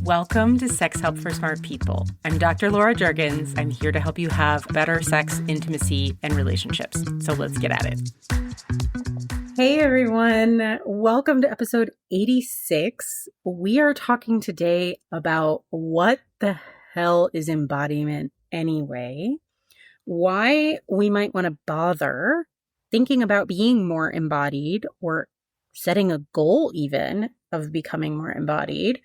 Welcome to Sex Help for Smart People. I'm Dr. Laura Juergens. I'm here to help you have better sex, intimacy, and relationships. So let's get at it. Hey everyone, welcome to episode 86. We are talking today about what the hell is embodiment anyway, why we might want to bother thinking about being more embodied or setting a goal even of becoming more embodied,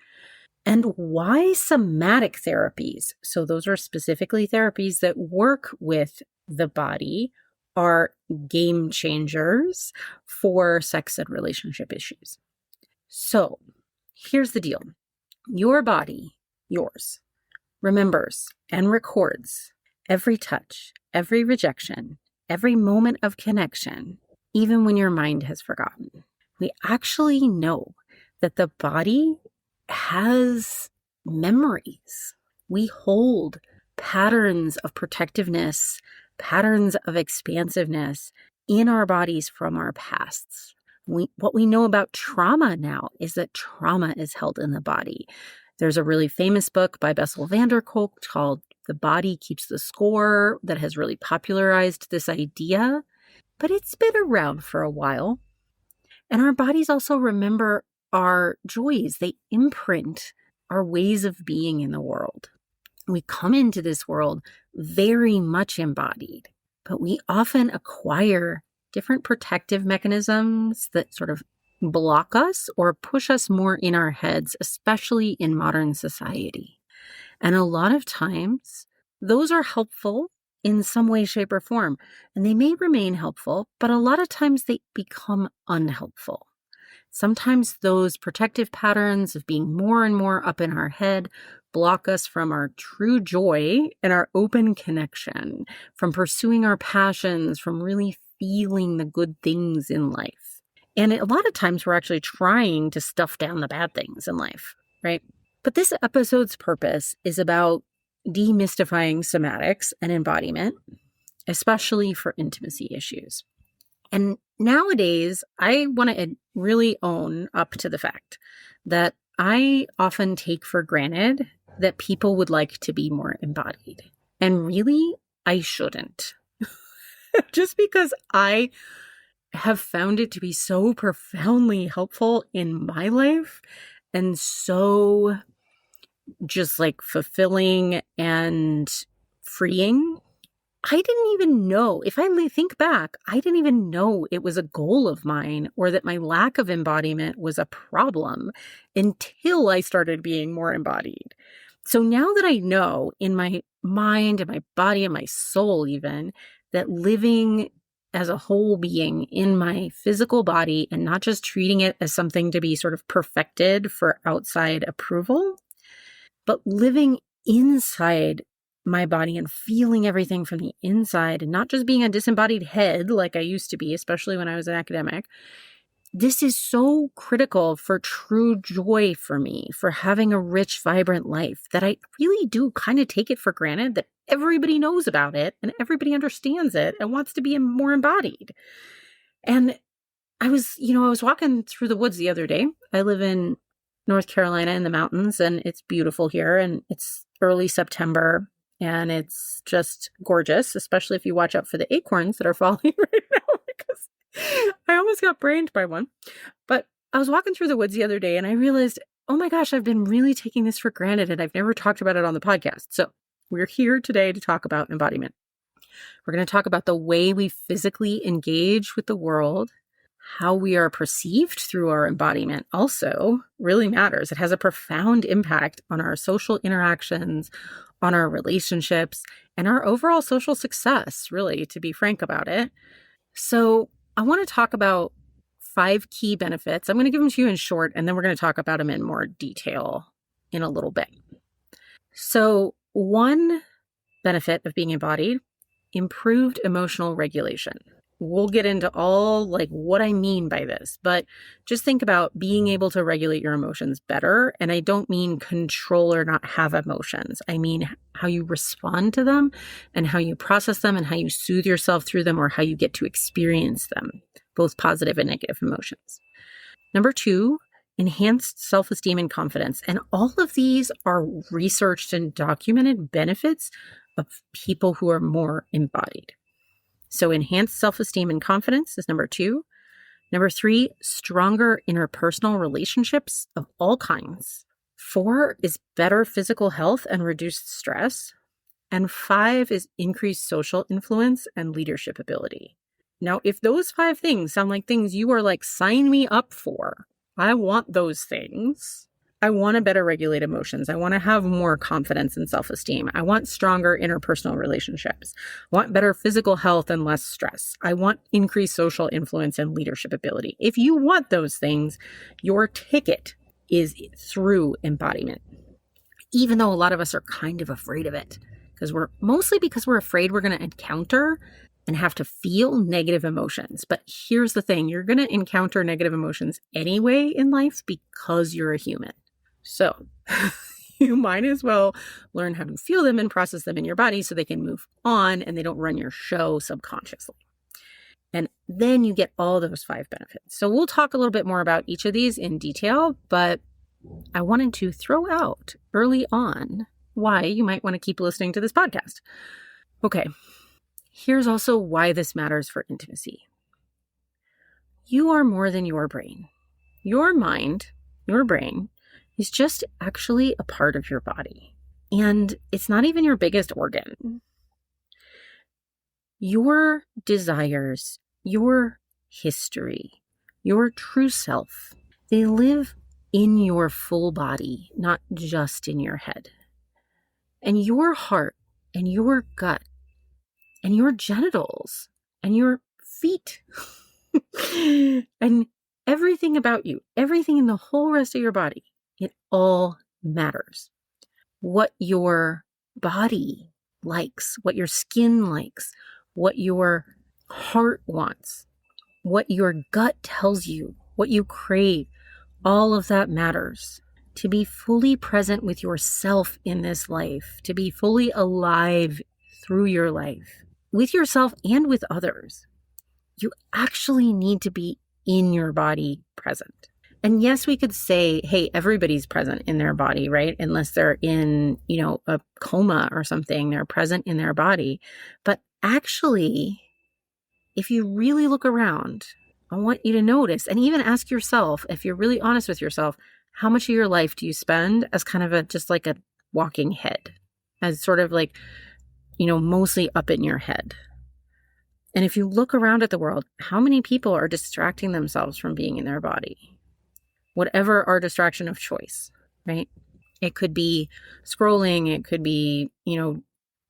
and why somatic therapies, so those are specifically therapies that work with the body, are game changers for sex and relationship issues. So here's the deal. Your body, yours, remembers and records every touch, every rejection, every moment of connection, even when your mind has forgotten. We actually know that the body has memories. We hold patterns of protectiveness, patterns of expansiveness in our bodies from our pasts. What we know about trauma now is that trauma is held in the body. There's a really famous book by Bessel van der Kolk called The Body Keeps the Score that has really popularized this idea, but it's been around for a while. And our bodies also remember our joys. They imprint our ways of being in the world. We come into this world very much embodied, but we often acquire different protective mechanisms that sort of block us or push us more in our heads, especially in modern society. And a lot of times, those are helpful in some way, shape, or form, and they may remain helpful, but a lot of times they become unhelpful. Sometimes those protective patterns of being more and more up in our head block us from our true joy and our open connection, from pursuing our passions, from really feeling the good things in life. And a lot of times we're actually trying to stuff down the bad things in life, right? But this episode's purpose is about demystifying somatics and embodiment, especially for intimacy issues. And nowadays, I want to really own up to the fact that I often take for granted that people would like to be more embodied. And really, I shouldn't. Just because I have found it to be so profoundly helpful in my life and so just like fulfilling and freeing. I didn't even know, if I think back, I didn't even know it was a goal of mine or that my lack of embodiment was a problem until I started being more embodied. So now that I know in my mind and my body and my soul even, that living as a whole being in my physical body and not just treating it as something to be sort of perfected for outside approval, but living inside my body and feeling everything from the inside and not just being a disembodied head like I used to be, especially when I was an academic. This is so critical for true joy for me, for having a rich, vibrant life, that I really do kind of take it for granted that everybody knows about it and everybody understands it and wants to be more embodied. And I was walking through the woods the other day. I live in North Carolina in the mountains, and it's beautiful here, and it's early September. And it's just gorgeous, especially if you watch out for the acorns that are falling right now, because I almost got brained by one. But I was walking through the woods the other day and I realized, oh my gosh, I've been really taking this for granted and I've never talked about it on the podcast. So we're here today to talk about embodiment. We're going to talk about the way we physically engage with the world. How we are perceived through our embodiment also really matters. It has a profound impact on our social interactions, on our relationships, and our overall social success, really, to be frank about it. So I want to talk about 5 key benefits. I'm going to give them to you in short, and then we're going to talk about them in more detail in a little bit. So one benefit of being embodied, improved emotional regulation. We'll get into all what I mean by this, but just think about being able to regulate your emotions better. And I don't mean control or not have emotions. I mean how you respond to them and how you process them and how you soothe yourself through them or how you get to experience them, both positive and negative emotions. Number 2, enhanced self-esteem and confidence. And all of these are researched and documented benefits of people who are more embodied. So enhanced self-esteem and confidence is number 2. Number 3, stronger interpersonal relationships of all kinds. 4 is better physical health and reduced stress. And 5 is increased social influence and leadership ability. Now, if those 5 things sound like things you are like, sign me up for, I want those things. I want to better regulate emotions. I want to have more confidence and self-esteem. I want stronger interpersonal relationships. I want better physical health and less stress. I want increased social influence and leadership ability. If you want those things, your ticket is through embodiment. Even though a lot of us are kind of afraid of it, because we're afraid we're going to encounter and have to feel negative emotions. But here's the thing, you're going to encounter negative emotions anyway in life because you're a human. So you might as well learn how to feel them and process them in your body so they can move on and they don't run your show subconsciously. And then you get all those 5 benefits. So we'll talk a little bit more about each of these in detail, but I wanted to throw out early on why you might want to keep listening to this podcast. Okay, here's also why this matters for intimacy. You are more than your brain. Your mind, your brain, is just actually a part of your body. And it's not even your biggest organ. Your desires, your history, your true self, they live in your full body, not just in your head. And your heart and your gut and your genitals and your feet and everything about you, everything in the whole rest of your body, it all matters. What your body likes, what your skin likes, what your heart wants, what your gut tells you, what you crave, all of that matters. To be fully present with yourself in this life, to be fully alive through your life, with yourself and with others, you actually need to be in your body present. And yes, we could say, hey, everybody's present in their body, right? Unless they're in, a coma or something, they're present in their body. But actually, if you really look around, I want you to notice and even ask yourself, if you're really honest with yourself, how much of your life do you spend as kind of just like a walking head, as sort of like, mostly up in your head? And if you look around at the world, how many people are distracting themselves from being in their body? Whatever our distraction of choice, right? It could be scrolling. It could be,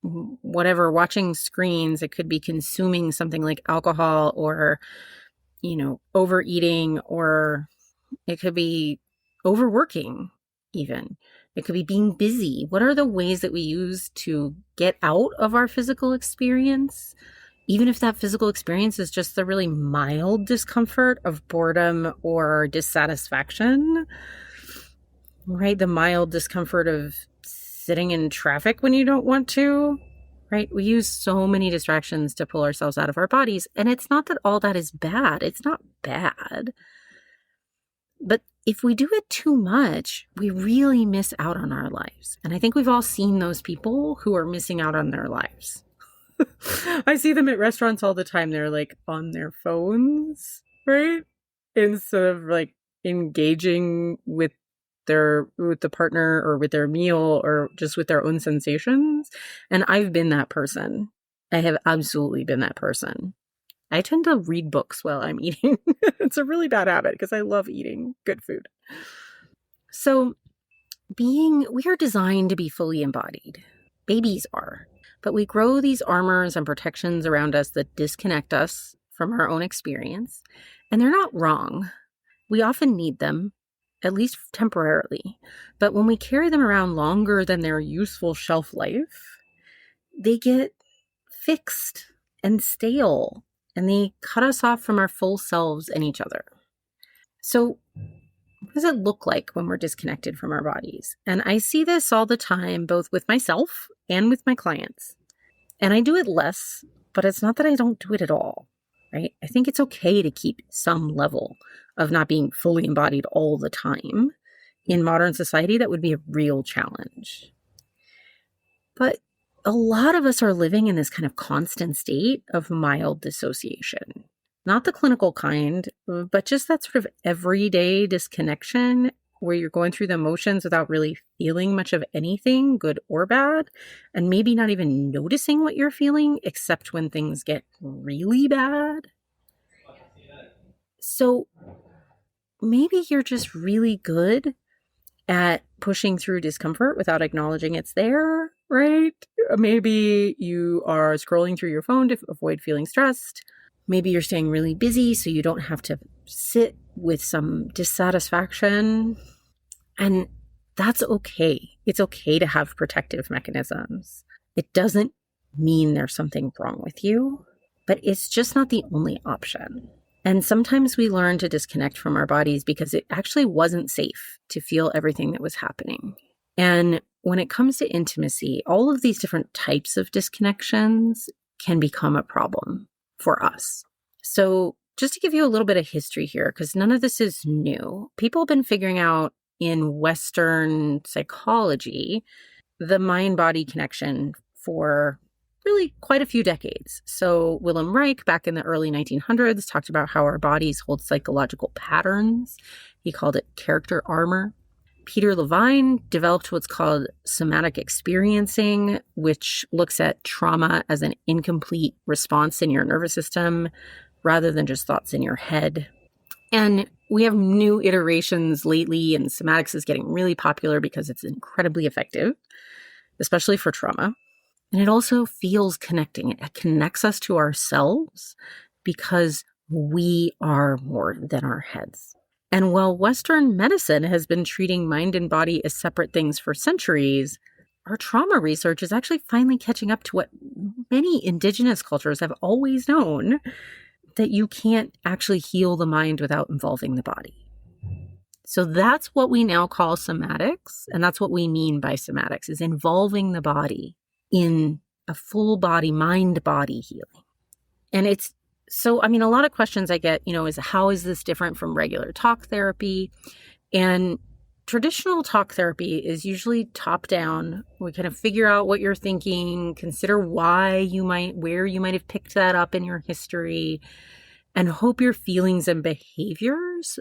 whatever, watching screens. It could be consuming something like alcohol or, overeating, or it could be overworking even. It could be being busy. What are the ways that we use to get out of our physical experience? Even if that physical experience is just the really mild discomfort of boredom or dissatisfaction, right? The mild discomfort of sitting in traffic when you don't want to, right? We use so many distractions to pull ourselves out of our bodies. And it's not that all that is bad. It's not bad. But if we do it too much, we really miss out on our lives. And I think we've all seen those people who are missing out on their lives. I see them at restaurants all the time. They're like on their phones, right? Instead of like engaging with the partner or with their meal or just with their own sensations. And I've been that person. I have absolutely been that person. I tend to read books while I'm eating. It's a really bad habit because I love eating good food. So we are designed to be fully embodied. Babies are. But we grow these armors and protections around us that disconnect us from our own experience. And they're not wrong. We often need them, at least temporarily. But when we carry them around longer than their useful shelf life, they get fixed and stale. And they cut us off from our full selves and each other. So what does it look like when we're disconnected from our bodies? And I see this all the time, both with myself and with my clients. And I do it less, but it's not that I don't do it at all, right? I think it's okay to keep some level of not being fully embodied all the time. In modern society, that would be a real challenge. But a lot of us are living in this kind of constant state of mild dissociation. Not the clinical kind, but just that sort of everyday disconnection where you're going through the motions without really feeling much of anything, good or bad, and maybe not even noticing what you're feeling, except when things get really bad. So maybe you're just really good at pushing through discomfort without acknowledging it's there, right? Maybe you are scrolling through your phone to avoid feeling stressed. Maybe you're staying really busy so you don't have to sit with some dissatisfaction. And that's okay. It's okay to have protective mechanisms. It doesn't mean there's something wrong with you, but it's just not the only option. And sometimes we learn to disconnect from our bodies because it actually wasn't safe to feel everything that was happening. And when it comes to intimacy, all of these different types of disconnections can become a problem for us. So just to give you a little bit of history here, because none of this is new, people have been figuring out in Western psychology the mind-body connection for really quite a few decades. So Wilhelm Reich, back in the early 1900s, talked about how our bodies hold psychological patterns. He called it character armor. Peter Levine developed what's called somatic experiencing, which looks at trauma as an incomplete response in your nervous system rather than just thoughts in your head. And we have new iterations lately, and somatics is getting really popular because it's incredibly effective, especially for trauma. And it also feels connecting. It connects us to ourselves because we are more than our heads. And while Western medicine has been treating mind and body as separate things for centuries, our trauma research is actually finally catching up to what many indigenous cultures have always known, that you can't actually heal the mind without involving the body. So that's what we now call somatics. And that's what we mean by somatics, is involving the body in a full body, mind-body healing. And it's so, I mean, a lot of questions I get, is how is this different from regular talk therapy? And traditional talk therapy is usually top down. We kind of figure out what you're thinking, consider where you might have picked that up in your history, and hope your feelings and behaviors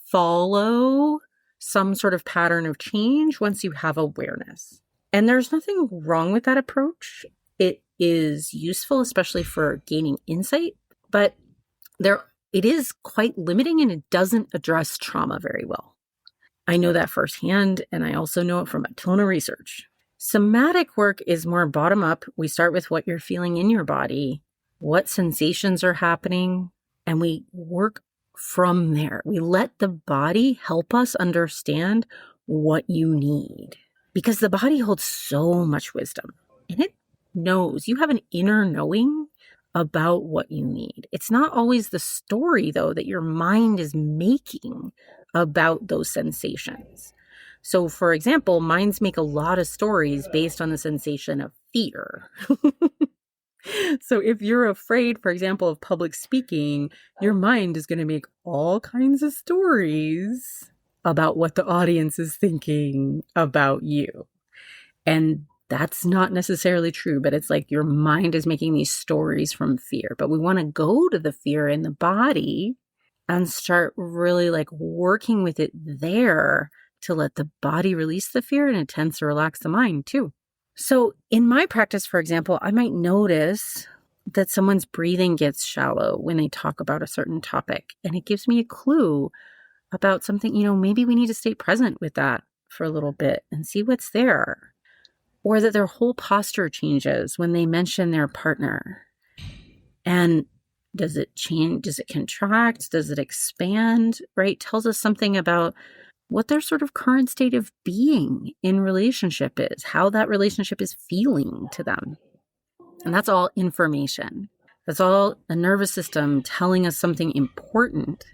follow some sort of pattern of change once you have awareness. And there's nothing wrong with that approach. It is useful, especially for gaining insight, but it is quite limiting and it doesn't address trauma very well. I know that firsthand, and I also know it from a ton of research. Somatic work is more bottom up. We start with what you're feeling in your body, what sensations are happening, and we work from there. We let the body help us understand what you need. Because the body holds so much wisdom, and it knows. You have an inner knowing about what you need. It's not always the story, though, that your mind is making about those sensations. So, for example, minds make a lot of stories based on the sensation of fear. So if you're afraid, for example, of public speaking, your mind is going to make all kinds of stories about what the audience is thinking about you. And that's not necessarily true, but it's like your mind is making these stories from fear. But we want to go to the fear in the body and start really working with it there to let the body release the fear and it tends to relax the mind too. So in my practice, for example, I might notice that someone's breathing gets shallow when they talk about a certain topic. And it gives me a clue about something, maybe we need to stay present with that for a little bit and see what's there. Or that their whole posture changes when they mention their partner. And does it change? Does it contract? Does it expand? Right? Tells us something about what their sort of current state of being in relationship is, how that relationship is feeling to them. And that's all information. That's all a nervous system telling us something important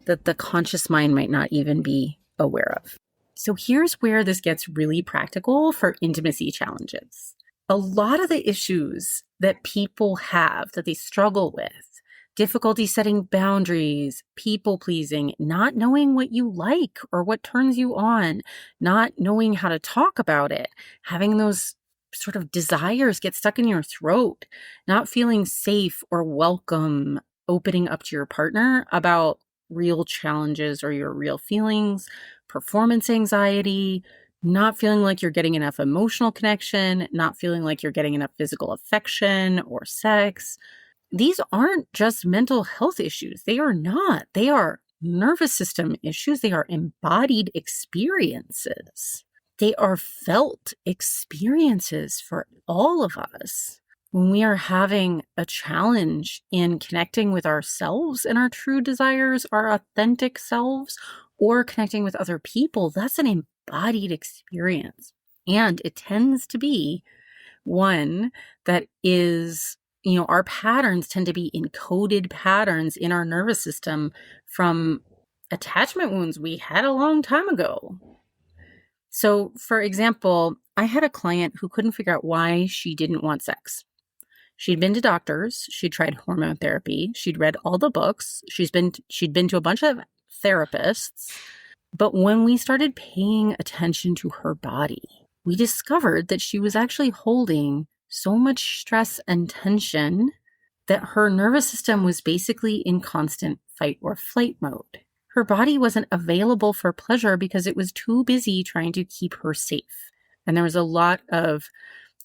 that the conscious mind might not even be aware of. So here's where this gets really practical for intimacy challenges. A lot of the issues that people have, that they struggle with, difficulty setting boundaries, people pleasing, not knowing what you like or what turns you on, not knowing how to talk about it, having those sort of desires get stuck in your throat, not feeling safe or welcome, opening up to your partner about real challenges or your real feelings, performance anxiety, not feeling like you're getting enough emotional connection, not feeling like you're getting enough physical affection or sex. These aren't just mental health issues. They are not. They are nervous system issues. They are embodied experiences. They are felt experiences for all of us. When we are having a challenge in connecting with ourselves and our true desires, our authentic selves, or connecting with other people, that's an embodied experience. And it tends to be one that is, our patterns tend to be encoded patterns in our nervous system from attachment wounds we had a long time ago. So, for example, I had a client who couldn't figure out why she didn't want sex. She'd been to doctors, she'd tried hormone therapy, she'd read all the books, she'd been to a bunch of therapists. But when we started paying attention to her body, we discovered that she was actually holding so much stress and tension that her nervous system was basically in constant fight or flight mode. Her body wasn't available for pleasure because it was too busy trying to keep her safe. And there was a lot of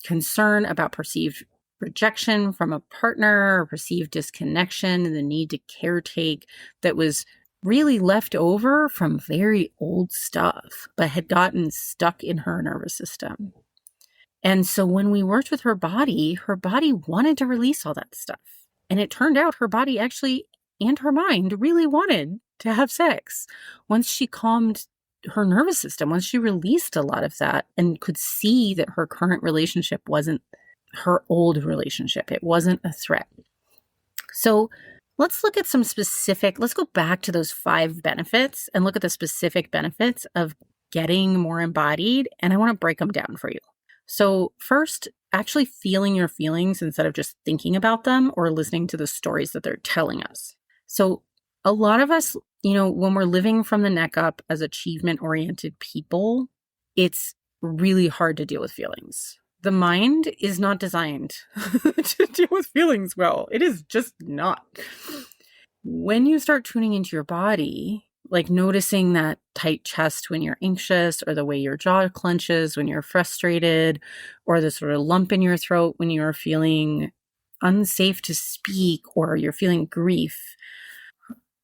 concern about perceived rejection from a partner, or perceived disconnection, and the need to caretake that was really left over from very old stuff, but had gotten stuck in her nervous system. And so when we worked with her body wanted to release all that stuff. And it turned out her body actually and her mind really wanted to have sex. Once she calmed her nervous system, once she released a lot of that and could see that her current relationship wasn't her old relationship, it wasn't a threat. So let's look at let's go back to those 5 benefits and look at the specific benefits of getting more embodied. And I want to break them down for you. So first, actually feeling your feelings instead of just thinking about them or listening to the stories that they're telling us. So a lot of us, when we're living from the neck up as achievement-oriented people, it's really hard to deal with feelings. The mind is not designed to deal with feelings well. It is just not. When you start tuning into your body, like noticing that tight chest when you're anxious, or the way your jaw clenches when you're frustrated, or the sort of lump in your throat when you're feeling unsafe to speak, or you're feeling grief.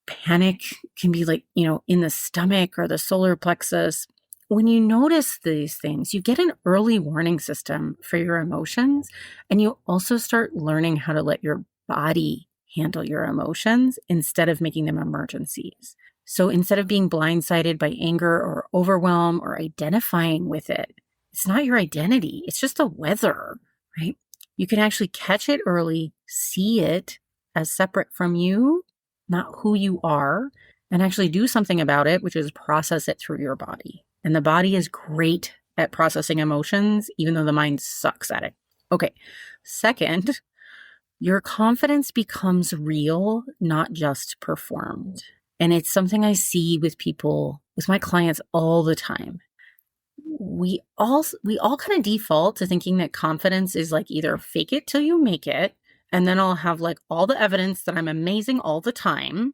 Panic can be like, in the stomach or the solar plexus. When you notice these things, you get an early warning system for your emotions, and you also start learning how to let your body handle your emotions instead of making them emergencies. So instead of being blindsided by anger or overwhelm or identifying with it, it's not your identity. It's just the weather, right? You can actually catch it early, see it as separate from you, not who you are, and actually do something about it, which is process it through your body. And the body is great at processing emotions, even though the mind sucks at it. Okay. Second, your confidence becomes real, not just performed. And it's something I see with my clients all the time. We all kind of default to thinking that confidence is like either fake it till you make it, and then I'll have like all the evidence that I'm amazing all the time.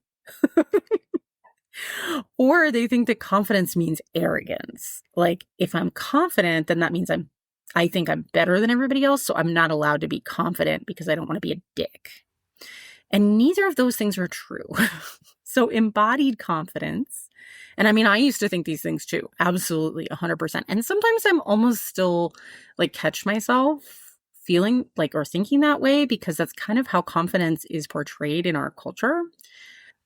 Or they think that confidence means arrogance. Like if I'm confident, then that means I think I'm better than everybody else. So I'm not allowed to be confident because I don't want to be a dick. And neither of those things are true. So embodied confidence. And I mean, I used to think these things too. Absolutely 100%. And sometimes I'm almost still like catch myself feeling like or thinking that way, because that's kind of how confidence is portrayed in our culture.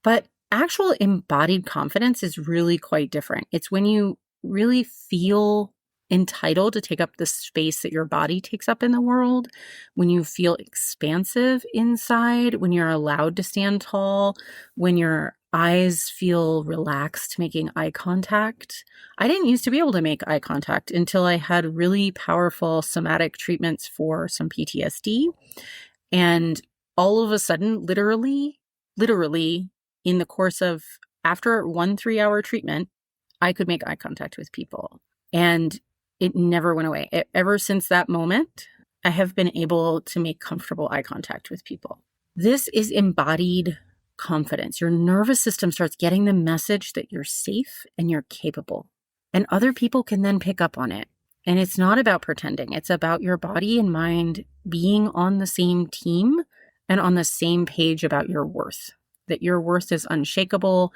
But actual embodied confidence is really quite different. It's when you really feel entitled to take up the space that your body takes up in the world, when you feel expansive inside, when you're allowed to stand tall, when your eyes feel relaxed making eye contact. I didn't used to be able to make eye contact until I had really powerful somatic treatments for some PTSD. And all of a sudden, literally, literally in the course of after 1 3-hour treatment, I could make eye contact with people. And it never went away. Ever since that moment, I have been able to make comfortable eye contact with people. This is embodied confidence. Your nervous system starts getting the message that you're safe and you're capable. And other people can then pick up on it. And it's not about pretending. It's about your body and mind being on the same team and on the same page about your worth. That your worth is unshakable.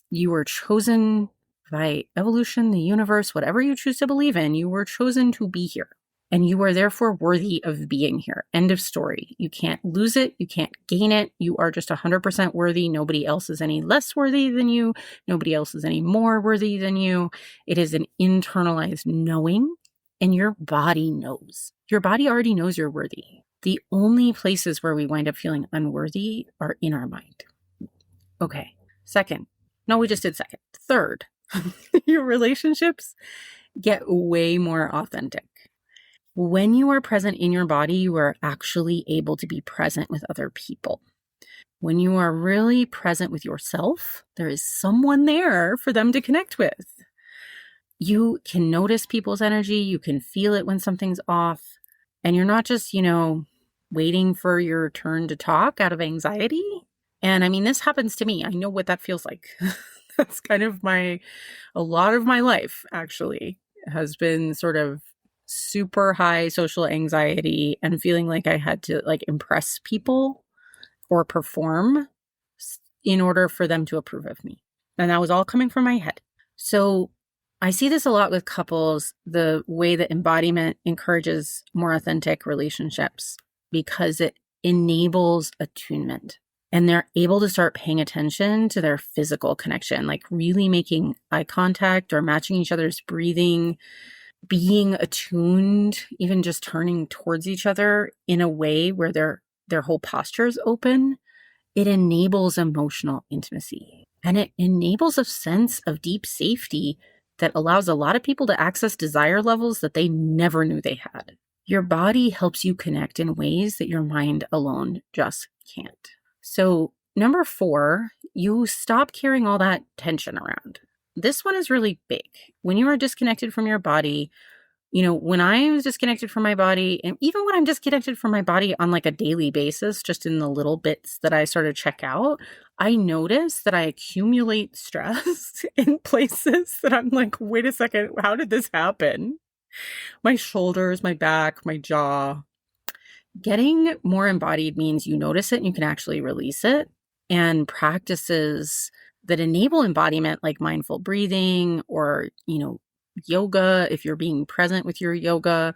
You were chosen by evolution, the universe, whatever you choose to believe in. You were chosen to be here. And you are therefore worthy of being here. End of story. You can't lose it. You can't gain it. You are just 100% worthy. Nobody else is any less worthy than you. Nobody else is any more worthy than you. It is an internalized knowing, and your body knows. Your body already knows you're worthy. The only places where we wind up feeling unworthy are in our mind. Okay. Second. No, we just did second. Third, your relationships get way more authentic. When you are present in your body, you are actually able to be present with other people. When you are really present with yourself, there is someone there for them to connect with. You can notice people's energy. You can feel it when something's off. And you're not just, waiting for your turn to talk out of anxiety. And I mean, this happens to me. I know what that feels like. That's kind of a lot of my life actually has been sort of super high social anxiety and feeling like I had to impress people or perform in order for them to approve of me. And that was all coming from my head. So I see this a lot with couples, the way that embodiment encourages more authentic relationships because it enables attunement. And they're able to start paying attention to their physical connection, like really making eye contact or matching each other's breathing, being attuned, even just turning towards each other in a way where their whole posture is open. It enables emotional intimacy. And it enables a sense of deep safety that allows a lot of people to access desire levels that they never knew they had. Your body helps you connect in ways that your mind alone just can't. So 4, you stop carrying all that tension around. This one is really big. When you are disconnected from your body, when I was disconnected from my body, and even when I'm disconnected from my body on a daily basis, just in the little bits that I sort of check out, I notice that I accumulate stress in places that I'm like, wait a second, how did this happen? My shoulders, my back, my jaw. Getting more embodied means you notice it and you can actually release it. And practices that enable embodiment, like mindful breathing or, yoga, if you're being present with your yoga,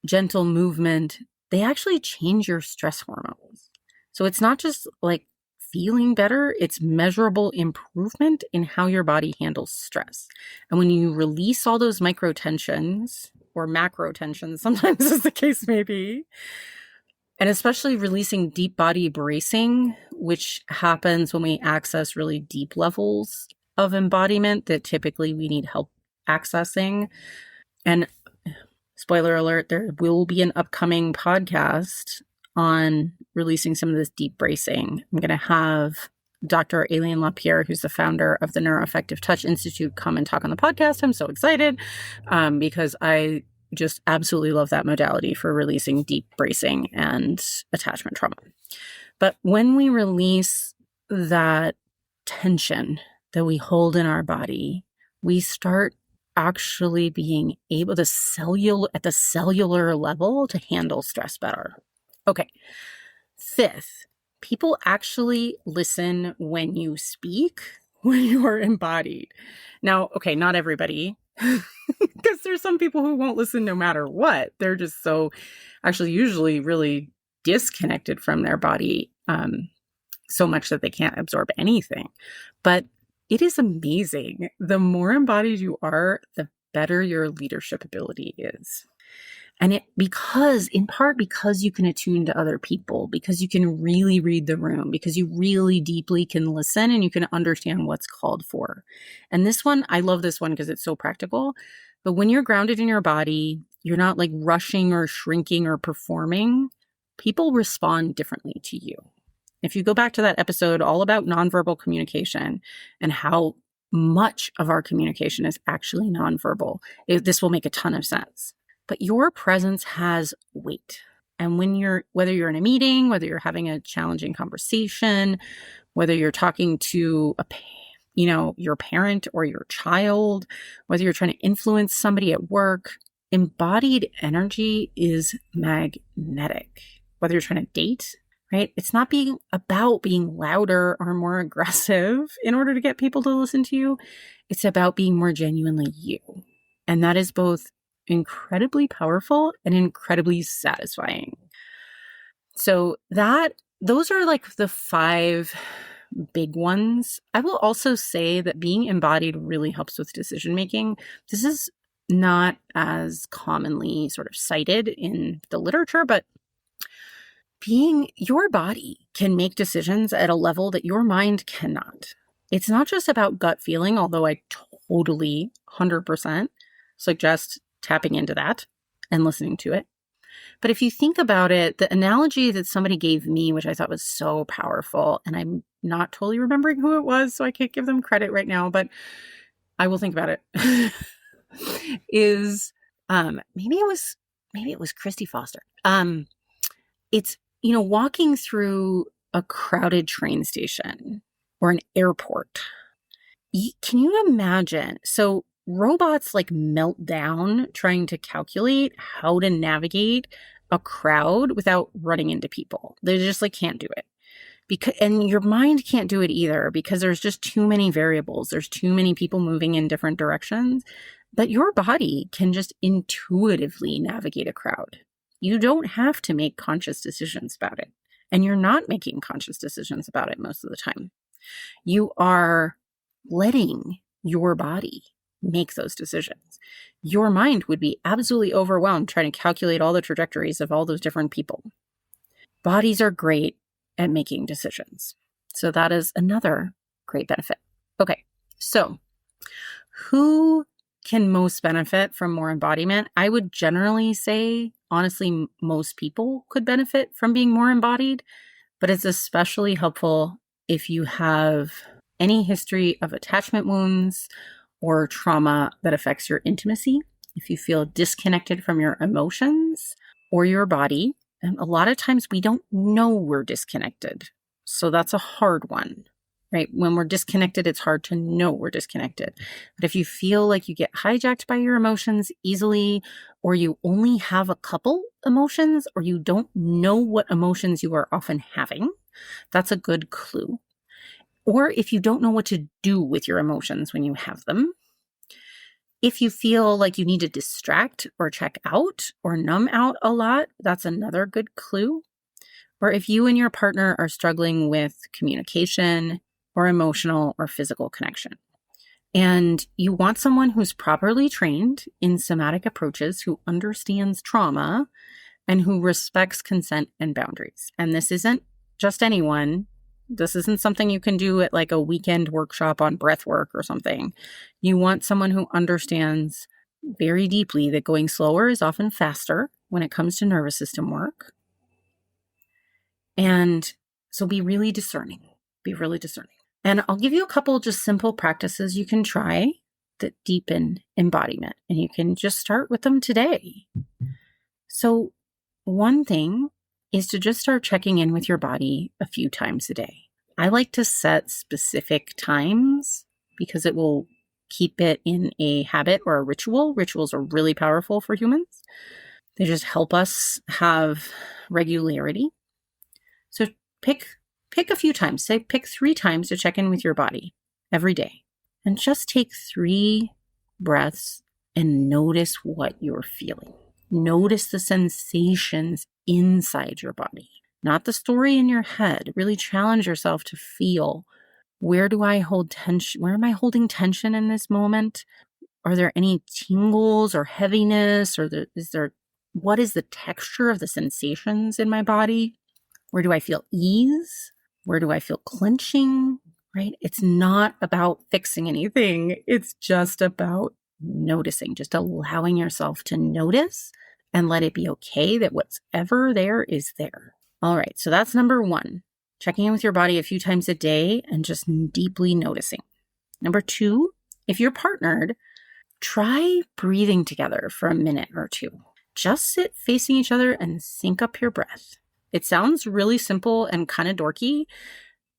gentle movement, they actually change your stress hormones. So it's not just feeling better, it's measurable improvement in how your body handles stress. And when you release all those micro tensions or macro tensions, sometimes as the case may be, and especially releasing deep body bracing, which happens when we access really deep levels of embodiment that typically we need help accessing. And spoiler alert, there will be an upcoming podcast on releasing some of this deep bracing. I'm going to have Dr. Aileen LaPierre, who's the founder of the Neuroaffective Touch Institute, come and talk on the podcast. I'm so excited because I just absolutely love that modality for releasing deep bracing and attachment trauma. But when we release that tension that we hold in our body, we start actually being able to at the cellular level to handle stress better. Okay. 5th, people actually listen when you speak, when you are embodied. Now, okay, not everybody, because there's some people who won't listen no matter what. They're just usually really disconnected from their body so much that they can't absorb anything. But it is amazing. The more embodied you are, the better your leadership ability is. And in part because you can attune to other people, because you can really read the room, because you really deeply can listen and you can understand what's called for. And this one, I love this one because it's so practical. But when you're grounded in your body, you're not rushing or shrinking or performing. People respond differently to you. If you go back to that episode all about nonverbal communication and how much of our communication is actually nonverbal, this will make a ton of sense. But your presence has weight. And whether you're in a meeting, whether you're having a challenging conversation, whether you're talking to your parent or your child, whether you're trying to influence somebody at work, embodied energy is magnetic. Whether you're trying to date, right? It's not about being louder or more aggressive in order to get people to listen to you. It's about being more genuinely you. And that is both incredibly powerful and incredibly satisfying. So those are like the 5 big ones. I will also say that being embodied really helps with decision making. This is not as commonly sort of cited in the literature, but your body can make decisions at a level that your mind cannot. It's not just about gut feeling, although I totally 100% suggest tapping into that and listening to it. But if you think about it, the analogy that somebody gave me, which I thought was so powerful, and I'm not totally remembering who it was, so I can't give them credit right now, but I will think about it, is maybe it was Christy Foster. It's, walking through a crowded train station or an airport. Can you imagine? So robots like melt down trying to calculate how to navigate a crowd without running into people. They just can't do it. And your mind can't do it either because there's just too many variables. There's too many people moving in different directions. But your body can just intuitively navigate a crowd. You don't have to make conscious decisions about it. And you're not making conscious decisions about it most of the time. You are letting your body make those decisions. Your mind would be absolutely overwhelmed trying to calculate all the trajectories of all those different people. Bodies are great at making decisions. So that is another great benefit. Okay, so who can most benefit from more embodiment? I would generally say, honestly, most people could benefit from being more embodied, but it's especially helpful if you have any history of attachment wounds or trauma that affects your intimacy, if you feel disconnected from your emotions or your body. And a lot of times we don't know we're disconnected. So that's a hard one, right? When we're disconnected, it's hard to know we're disconnected. But if you feel like you get hijacked by your emotions easily, or you only have a couple emotions, or you don't know what emotions you are often having, that's a good clue. Or if you don't know what to do with your emotions when you have them. If you feel like you need to distract or check out or numb out a lot, that's another good clue. Or if you and your partner are struggling with communication or emotional or physical connection, and you want someone who's properly trained in somatic approaches, who understands trauma, and who respects consent and boundaries. And this isn't just anyone. This isn't something you can do at like a weekend workshop on breath work or something. You want someone who understands very deeply that going slower is often faster when it comes to nervous system work. And so be really discerning. Be really discerning. And I'll give you a couple just simple practices you can try that deepen embodiment. And you can just start with them today. So one thing is to just start checking in with your body a few times a day. I like to set specific times because it will keep it in a habit or a ritual. Rituals are really powerful for humans. They just help us have regularity. So pick a few times. Say pick 3 times to check in with your body every day. And just take 3 breaths and notice what you're feeling. Notice the sensations inside your body, not the story in your head. Really challenge yourself to feel, where do I hold tension? Where am I holding tension in this moment? Are there any tingles or heaviness? Or what is the texture of the sensations in my body? Where do I feel ease? Where do I feel clenching? Right? It's not about fixing anything. It's just about noticing, just allowing yourself to notice and let it be okay that whatever there is there. All right. So that's number 1. checking in with your body a few times a day and just deeply noticing. Number 2, if you're partnered, try breathing together for a minute or 2. Just sit facing each other and sync up your breath. It sounds really simple and kind of dorky,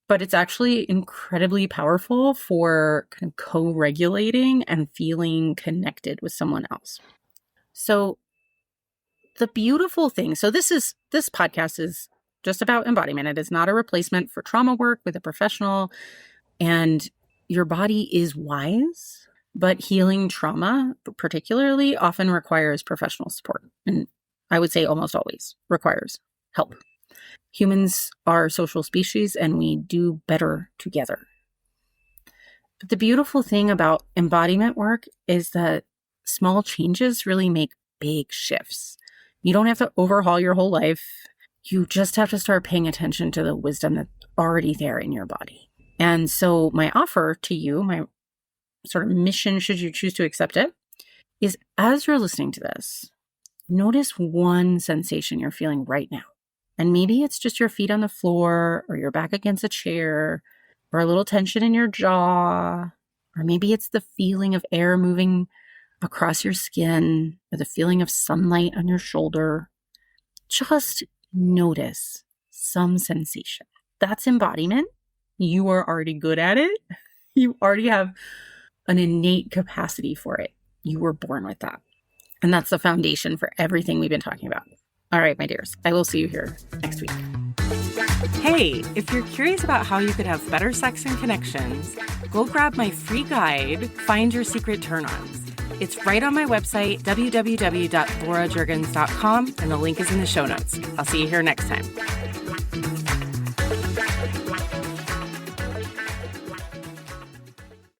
but it's actually incredibly powerful for kind of co-regulating and feeling connected with someone else. So the beautiful thing, this podcast is just about embodiment. It is not a replacement for trauma work with a professional, and your body is wise, but healing trauma particularly often requires professional support. And I would say almost always requires help. Humans are social species and we do better together. But the beautiful thing about embodiment work is that small changes really make big shifts. You don't have to overhaul your whole life. You just have to start paying attention to the wisdom that's already there in your body. And so my offer to you, my sort of mission, should you choose to accept it, is as you're listening to this, notice one sensation you're feeling right now. And maybe it's just your feet on the floor or your back against a chair or a little tension in your jaw, or maybe it's the feeling of air moving across your skin or the feeling of sunlight on your shoulder. Just notice some sensation. That's embodiment. You are already good at it. You already have an innate capacity for it. You were born with that. And that's the foundation for everything we've been talking about. All right, my dears, I will see you here next week. Hey, if you're curious about how you could have better sex and connections, go grab my free guide, Find Your Secret Turn-Ons. It's right on my website, www.laurajergens.com, and the link is in the show notes. I'll see you here next time.